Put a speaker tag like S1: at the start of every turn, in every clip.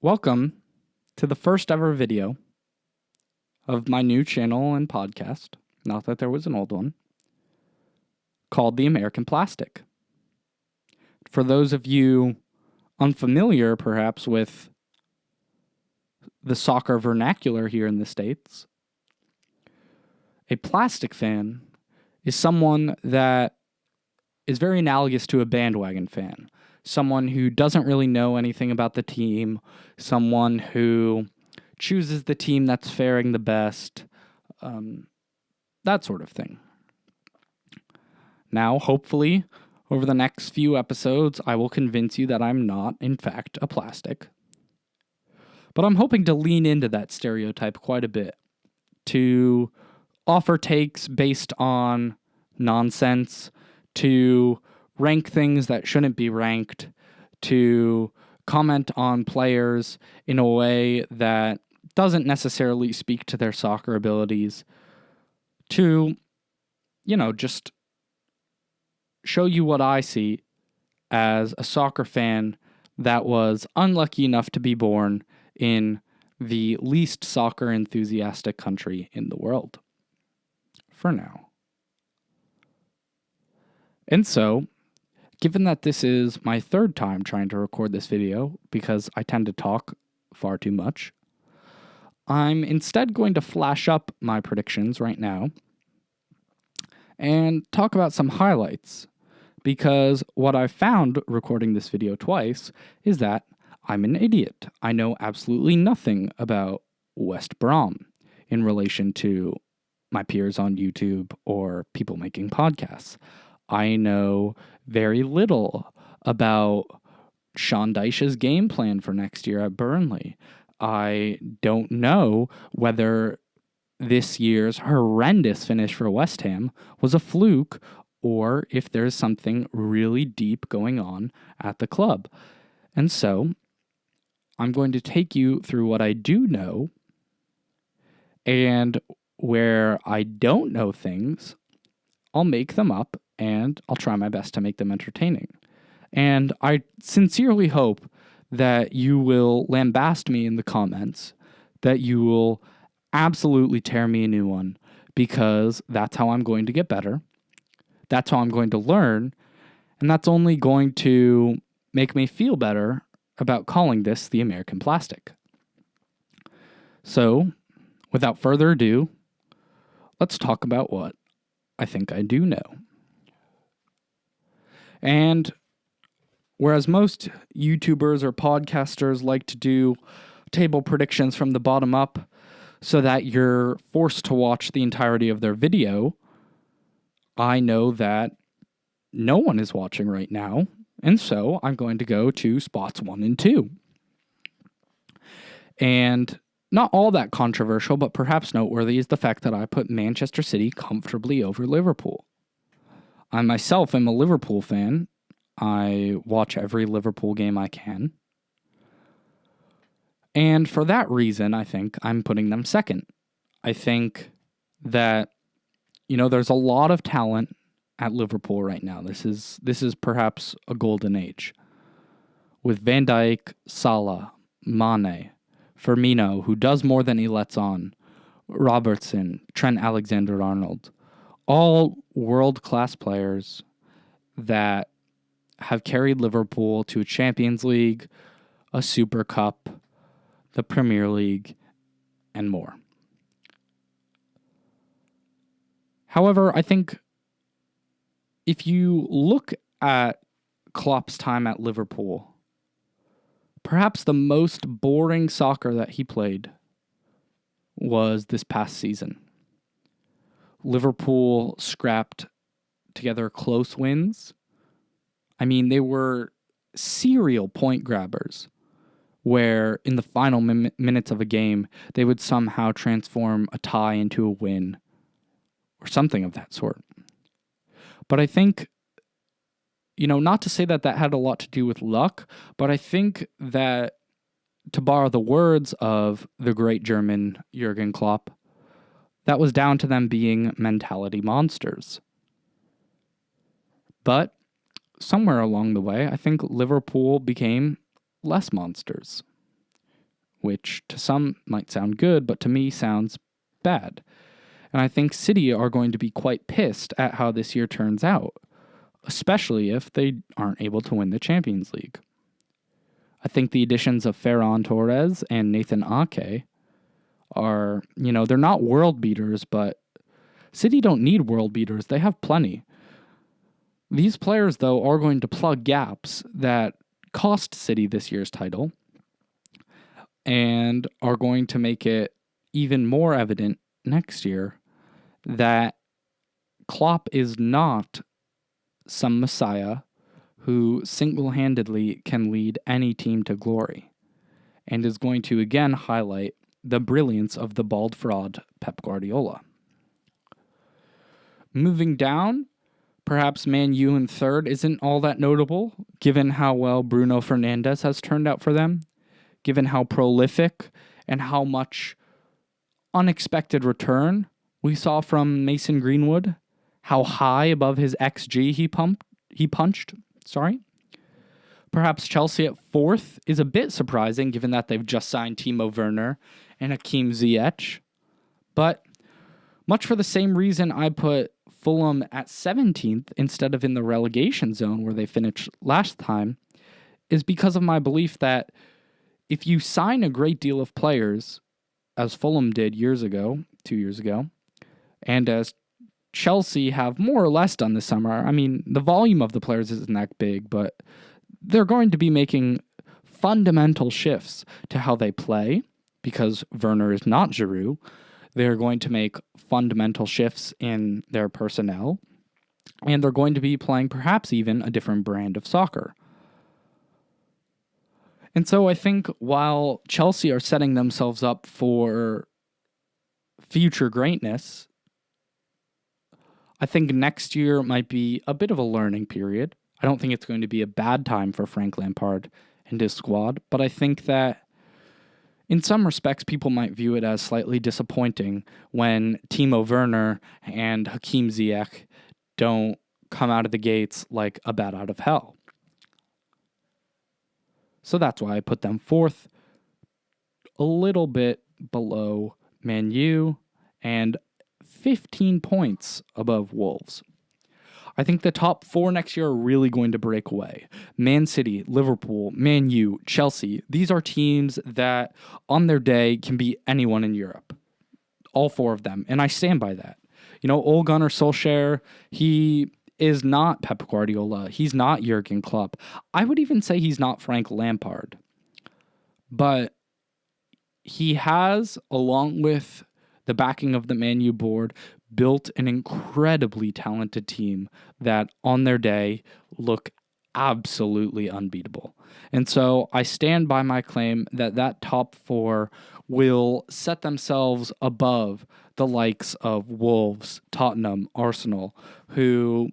S1: Welcome to the first ever video of my new channel and podcast, not that there was an old one, called The American Plastic. For those of you unfamiliar, perhaps, with the soccer vernacular here in the States, a plastic fan is someone that is very analogous to a bandwagon fan. Someone who doesn't really know anything about the team, someone who chooses the team that's faring the best, that sort of thing. Now, hopefully, over the next few episodes, I will convince you that I'm not, in fact, a plastic. But I'm hoping to lean into that stereotype quite a bit, to offer takes based on nonsense, to rank things that shouldn't be ranked, to comment on players in a way that doesn't necessarily speak to their soccer abilities, to, just show you what I see as a soccer fan that was unlucky enough to be born in the least soccer enthusiastic country in the world. For now. And so, given that this is my third time trying to record this video, because I tend to talk far too much, I'm instead going to flash up my predictions right now and talk about some highlights, because what I've found recording this video twice is that I'm an idiot. I know absolutely nothing about West Brom in relation to my peers on YouTube or people making podcasts. I know very little about Sean Dyche's game plan for next year at Burnley. I don't know whether this year's horrendous finish for West Ham was a fluke or if there's something really deep going on at the club. And so I'm going to take you through what I do know, and where I don't know things, I'll make them up and I'll try my best to make them entertaining. And I sincerely hope that you will lambast me in the comments, that you will absolutely tear me a new one, because that's how I'm going to get better. That's how I'm going to learn. And that's only going to make me feel better about calling this the American Plastic. So, without further ado, let's talk about what I think I do know. And whereas most YouTubers or podcasters like to do table predictions from the bottom up so that you're forced to watch the entirety of their video, I know that no one is watching right now, and so I'm going to go to spots 1 and 2. And not all that controversial, but perhaps noteworthy, is the fact that I put Manchester City comfortably over Liverpool. I myself am a Liverpool fan. I watch every Liverpool game I can. And for that reason, I think I'm putting them second. I think that, there's a lot of talent at Liverpool right now. This is perhaps a golden age. With Van Dijk, Salah, Mane, Firmino, who does more than he lets on, Robertson, Trent Alexander-Arnold, all world-class players that have carried Liverpool to a Champions League, a Super Cup, the Premier League, and more. However, I think if you look at Klopp's time at Liverpool, perhaps the most boring soccer that he played was this past season. Liverpool scrapped together close wins. I mean, they were serial point grabbers, where in the final minutes of a game, they would somehow transform a tie into a win, or something of that sort. But I think, not to say that that had a lot to do with luck, but I think that, to borrow the words of the great German Jurgen Klopp, that was down to them being mentality monsters. But somewhere along the way, I think Liverpool became less monsters. which to some might sound good, but to me sounds bad. And I think City are going to be quite pissed at how this year turns out, especially if they aren't able to win the Champions League. I think the additions of Ferran Torres and Nathan Ake are, they're not world beaters, but City don't need world beaters. They have plenty. These players, though, are going to plug gaps that cost City this year's title and are going to make it even more evident next year that Klopp is not some messiah who single-handedly can lead any team to glory, and is going to again highlight the brilliance of the bald fraud Pep Guardiola. Moving down, perhaps Man U in third isn't all that notable, given how well Bruno Fernandes has turned out for them, given how prolific and how much unexpected return we saw from Mason Greenwood, how high above his XG he punched. Perhaps Chelsea at fourth is a bit surprising, given that they've just signed Timo Werner and Hakim Ziyech. But much for the same reason I put Fulham at 17th instead of in the relegation zone where they finished last time, is because of my belief that if you sign a great deal of players, as Fulham did 2 years ago, and as Chelsea have more or less done this summer, I mean, the volume of the players isn't that big, but they're going to be making fundamental shifts to how they play, because Werner is not Giroud. They're going to make fundamental shifts in their personnel, and they're going to be playing perhaps even a different brand of soccer. And so I think while Chelsea are setting themselves up for future greatness, I think next year might be a bit of a learning period. I don't think it's going to be a bad time for Frank Lampard and his squad, but I think that in some respects, people might view it as slightly disappointing when Timo Werner and Hakim Ziyech don't come out of the gates like a bat out of hell. So that's why I put them fourth, a little bit below Man U, and 15 points above Wolves. I think the top four next year are really going to break away. Man City, Liverpool, Man U, Chelsea. These are teams that on their day can beat anyone in Europe. All four of them. And I stand by that. Ole Gunnar Solskjaer, he is not Pep Guardiola. He's not Jurgen Klopp. I would even say he's not Frank Lampard. But he has, along with the backing of the Man U board, built an incredibly talented team that on their day look absolutely unbeatable. And so I stand by my claim that top four will set themselves above the likes of Wolves, Tottenham, Arsenal, who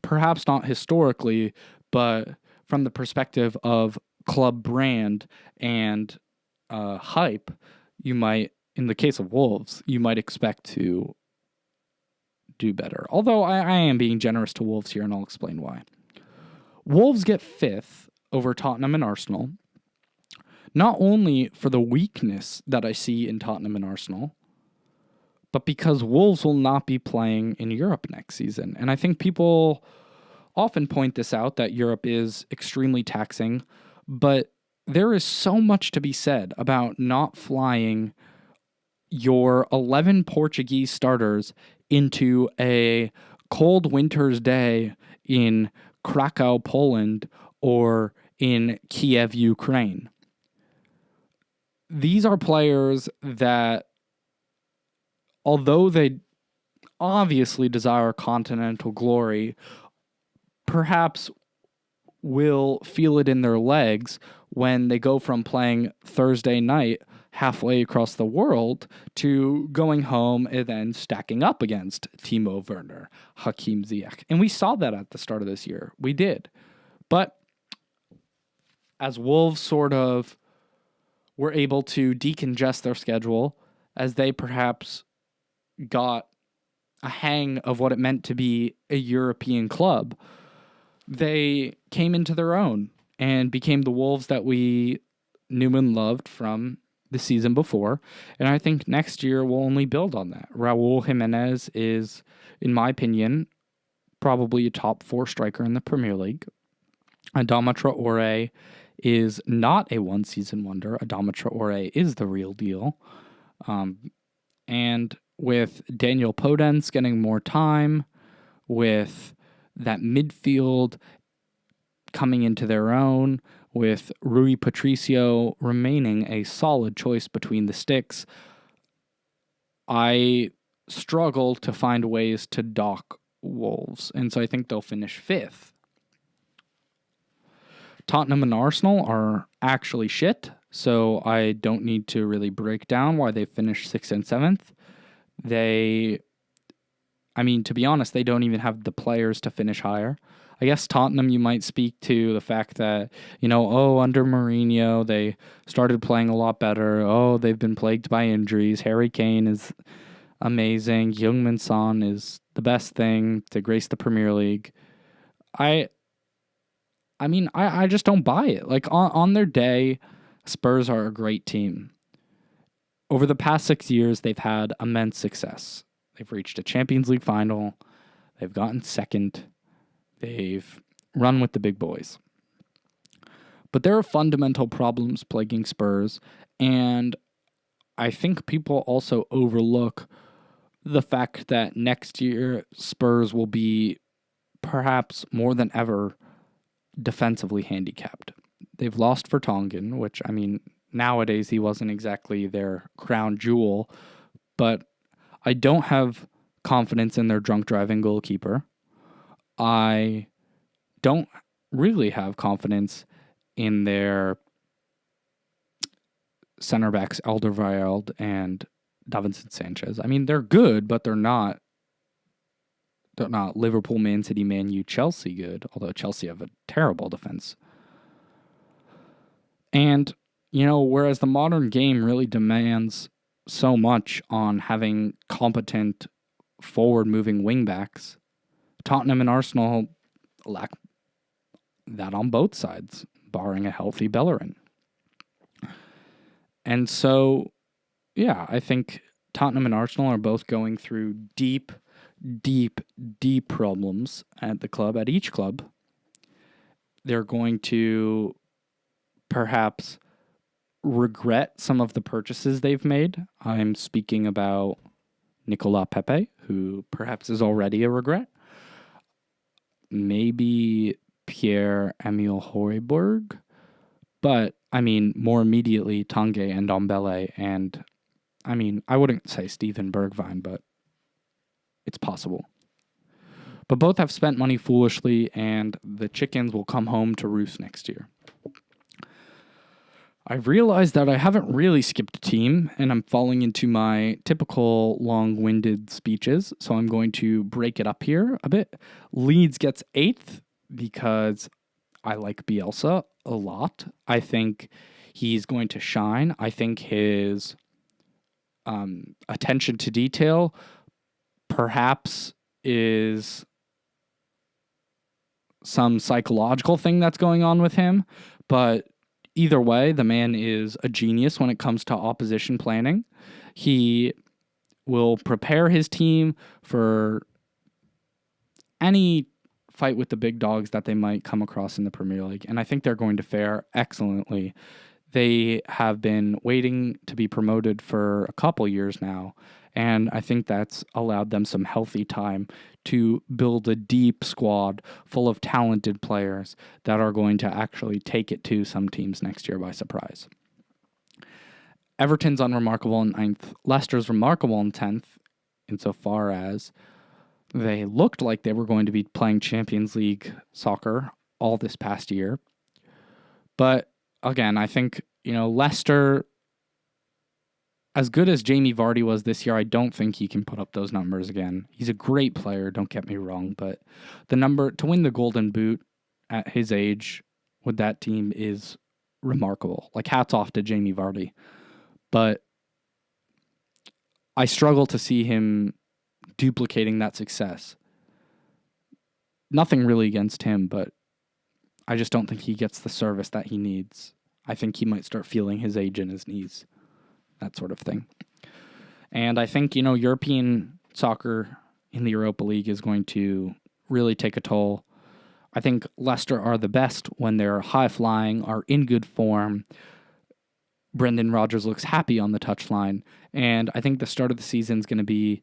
S1: perhaps not historically, but from the perspective of club brand and hype, you might, in the case of Wolves, you might expect to do better. Although I am being generous to Wolves here, and I'll explain why. Wolves get fifth over Tottenham and Arsenal, not only for the weakness that I see in Tottenham and Arsenal, but because Wolves will not be playing in Europe next season. And I think people often point this out, that Europe is extremely taxing, but there is so much to be said about not flying your 11 Portuguese starters into a cold winter's day in Krakow, Poland, or in Kiev, Ukraine. These are players that, although they obviously desire continental glory, perhaps will feel it in their legs when they go from playing Thursday night halfway across the world to going home and then stacking up against Timo Werner, Hakim Ziyech. And we saw that at the start of this year. We did. But as Wolves sort of were able to decongest their schedule, as they perhaps got a hang of what it meant to be a European club, they came into their own and became the Wolves that we knew and loved from the season before. And I think next year will only build on that. Raul Jimenez is, in my opinion, probably a top 4 striker in the Premier League. Adama Traore is not a one-season wonder. Adama Traore is the real deal. And with Daniel Podence getting more time, with that midfield coming into their own, with Rui Patricio remaining a solid choice between the sticks, I struggle to find ways to dock Wolves. And so I think they'll finish 5th. Tottenham and Arsenal are actually shit, so I don't need to really break down why they finished 6th and 7th. To be honest, they don't even have the players to finish higher. I guess Tottenham, you might speak to the fact that, under Mourinho, they started playing a lot better. Oh, they've been plagued by injuries. Harry Kane is amazing. Heung-min Son is the best thing to grace the Premier League. I just don't buy it. Like, on their day, Spurs are a great team. Over the past 6 years, they've had immense success. They've reached a Champions League final. They've gotten second. They've run with the big boys. But there are fundamental problems plaguing Spurs, and I think people also overlook the fact that next year Spurs will be perhaps more than ever defensively handicapped. They've lost Vertonghen, which, nowadays he wasn't exactly their crown jewel, but I don't have confidence in their drunk driving goalkeeper. I don't really have confidence in their center backs Alderweireld and Davinson Sanchez. They're good, but they're not Liverpool, Man City, Man U, Chelsea good, although Chelsea have a terrible defense. And, whereas the modern game really demands so much on having competent forward-moving wingbacks, Tottenham and Arsenal lack that on both sides, barring a healthy Bellerin. And so, I think Tottenham and Arsenal are both going through deep problems at each club. They're going to perhaps regret some of the purchases they've made. I'm speaking about Nicolas Pepe, who perhaps is already a regret. Maybe Pierre-Emile Højbjerg. But, more immediately, Tanguy and Ndombele. And, I wouldn't say Steven Bergwijn, but it's possible. But both have spent money foolishly, and the chickens will come home to roost next year. I've realized that I haven't really skipped a team, and I'm falling into my typical long-winded speeches, so I'm going to break it up here a bit. Leeds gets 8th because I like Bielsa a lot. I think he's going to shine. I think his attention to detail perhaps is some psychological thing that's going on with him, but either way, the man is a genius when it comes to opposition planning. He will prepare his team for any fight with the big dogs that they might come across in the Premier League, and I think they're going to fare excellently. They have been waiting to be promoted for a couple years now, and I think that's allowed them some healthy time to build a deep squad full of talented players that are going to actually take it to some teams next year by surprise. Everton's unremarkable in 9th. Leicester's remarkable in 10th, insofar as they looked like they were going to be playing Champions League soccer all this past year. But again, I think, Leicester, as good as Jamie Vardy was this year, I don't think he can put up those numbers again. He's a great player, don't get me wrong, but the number to win the Golden Boot at his age with that team is remarkable. Like, hats off to Jamie Vardy. But I struggle to see him duplicating that success. Nothing really against him, but I just don't think he gets the service that he needs. I think he might start feeling his age in his knees. that sort of thing. And I think, European soccer in the Europa League is going to really take a toll. I think Leicester are the best when they're high-flying, are in good form. Brendan Rodgers looks happy on the touchline. And I think the start of the season is going to be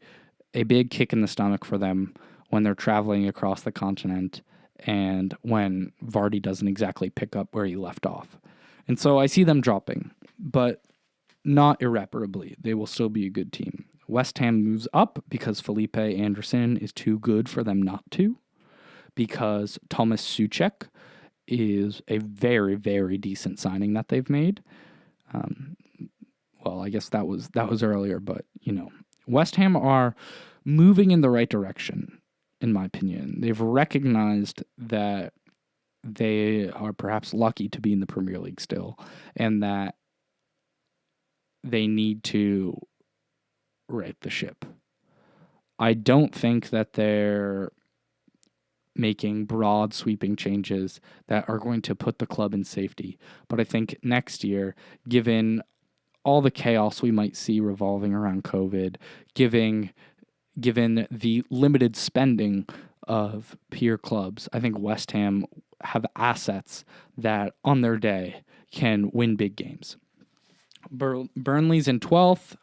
S1: a big kick in the stomach for them when they're traveling across the continent and when Vardy doesn't exactly pick up where he left off. And so I see them dropping, but not irreparably. They will still be a good team. West Ham moves up because Felipe Anderson is too good for them not to, because Thomas Souček is a very, very decent signing that they've made. Well, I guess that was earlier, but, West Ham are moving in the right direction, in my opinion. They've recognized that they are perhaps lucky to be in the Premier League still, and that they need to right the ship. I don't think that they're making broad sweeping changes that are going to put the club in safety. But I think next year, given all the chaos we might see revolving around COVID, given the limited spending of peer clubs, I think West Ham have assets that on their day can win big games. Burnley's in 12th.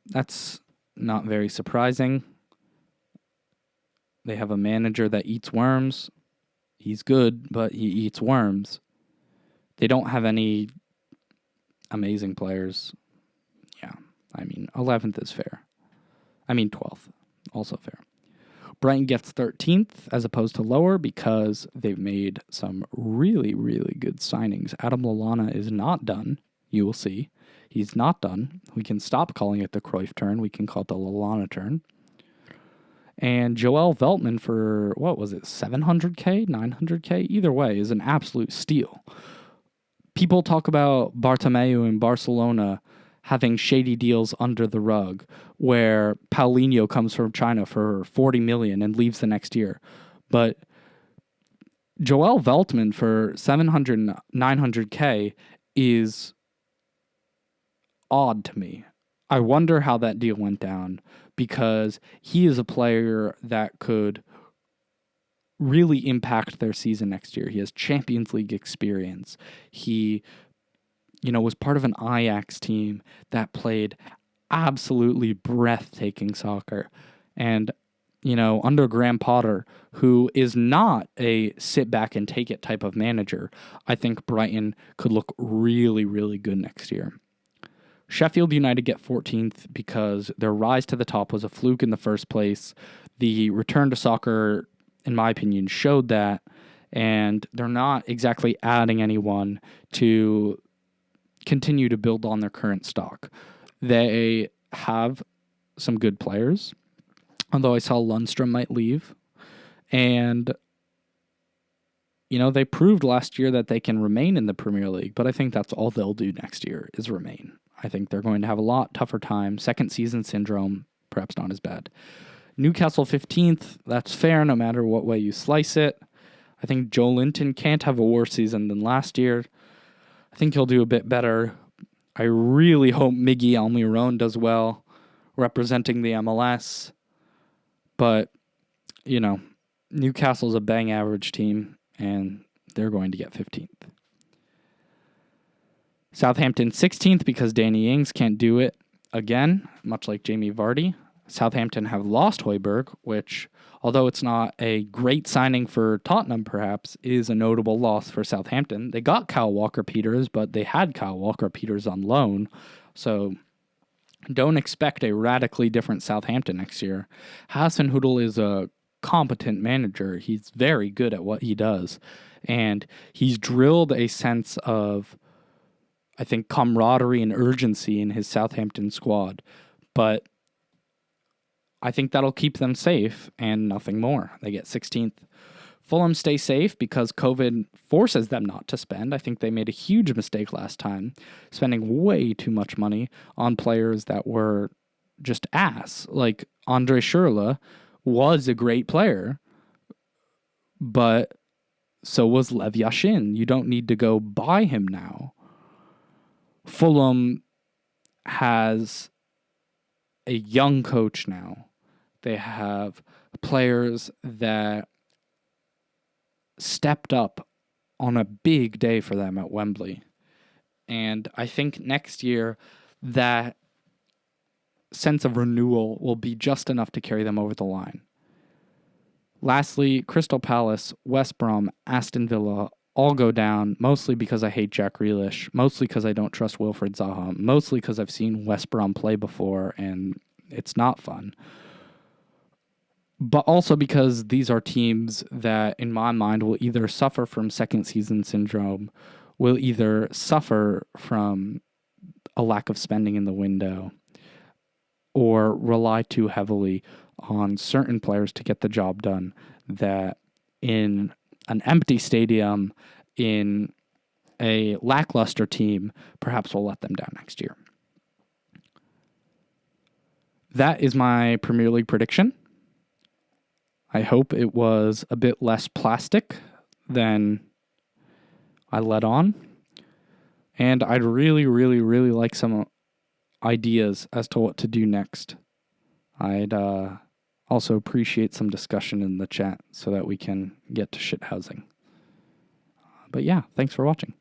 S1: That's not very surprising. They have a manager that eats worms. He's good, but he eats worms. They don't have any amazing players. Yeah, 11th is fair. 12th, also fair. Brighton gets 13th as opposed to lower because they've made some really, really good signings. Adam Lallana is not done. You will see. He's not done. We can stop calling it the Cruyff turn. We can call it the Lallana turn. And Joel Veltman for, 700K, 900K? Either way, is an absolute steal. People talk about Bartomeu in Barcelona having shady deals under the rug, where Paulinho comes from China for 40 million and leaves the next year. But Joel Veltman for 700, 900K is odd to me. I wonder how that deal went down, because he is a player that could really impact their season next year. He has Champions League experience. He, was part of an Ajax team that played absolutely breathtaking soccer. And, under Graham Potter, who is not a sit back and take it type of manager, I think Brighton could look really, really good next year. Sheffield United get 14th because their rise to the top was a fluke in the first place. The return to soccer, in my opinion, showed that, and they're not exactly adding anyone to continue to build on their current stock. They have some good players, although I saw Lundstrom might leave. And, they proved last year that they can remain in the Premier League, but I think that's all they'll do next year is remain. I think they're going to have a lot tougher time. Second season syndrome, perhaps not as bad. Newcastle 15th, that's fair no matter what way you slice it. I think Joe Linton can't have a worse season than last year. I think he'll do a bit better. I really hope Miggy Almiron does well representing the MLS. But, Newcastle's a bang average team, and they're going to get 15th. Southampton 16th because Danny Ings can't do it again, much like Jamie Vardy. Southampton have lost Højbjerg, which, although it's not a great signing for Tottenham perhaps, is a notable loss for Southampton. They got Kyle Walker-Peters, but they had Kyle Walker-Peters on loan, so don't expect a radically different Southampton next year. Hasenhüttl is a competent manager. He's very good at what he does, and he's drilled a sense of, I think, camaraderie and urgency in his Southampton squad. But I think that'll keep them safe and nothing more. They get 16th. Fulham stay safe because COVID forces them not to spend. I think they made a huge mistake last time, spending way too much money on players that were just ass. Like Andre Schürrle was a great player, but so was Lev Yashin. You don't need to go buy him now. Fulham has a young coach now. They have players that stepped up on a big day for them at Wembley. And I think next year that sense of renewal will be just enough to carry them over the line. Lastly, Crystal Palace, West Brom, Aston Villa all go down, mostly because I hate Jack Grealish, mostly because I don't trust Wilfried Zaha, mostly because I've seen West Brom play before and it's not fun. But also because these are teams that, in my mind, will either suffer from second season syndrome, will either suffer from a lack of spending in the window, or rely too heavily on certain players to get the job done that in an empty stadium, in a lackluster team, perhaps will let them down next year. That is my Premier League prediction. I hope it was a bit less plastic than I let on. And I'd really, really, really like some ideas as to what to do next. I'd also appreciate some discussion in the chat so that we can get to shithousing. But yeah, thanks for watching.